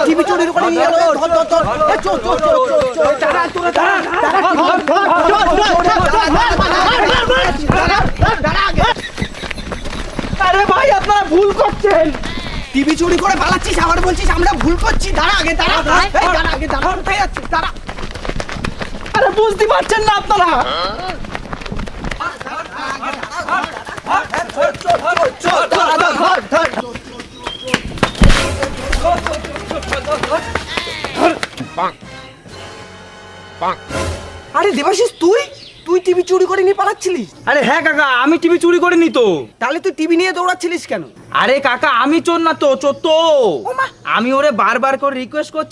TV চুরি করে নিয়ে গেল। আরে ভাই আপনারা ভুল করছেন। টিভি চুরি করে পালাচ্ছিস, আবার বলছিস আমরা ভুল করছি। দাঁড়া আগে, দাঁড়া আগে, দাঁড়া। কোথায় যাচ্ছিস? দাঁড়া। আরে বুঝতে পারছেন না আপনারা? আরে দেবাশিস, তুই টিভি চুরি করে নিয়ে পালাচ্ছিলিস? আরে হ্যাঁ কাকা, আমি টিভি চুরি করিনি তো। তাহলে তুই টিভি নিয়ে দৌড়াচ্ছিলিস কেন? আরে কাকা, আমি চোর না তো, চোর তো। আমি ওরে বারবার করে রিকোয়েস্ট করছি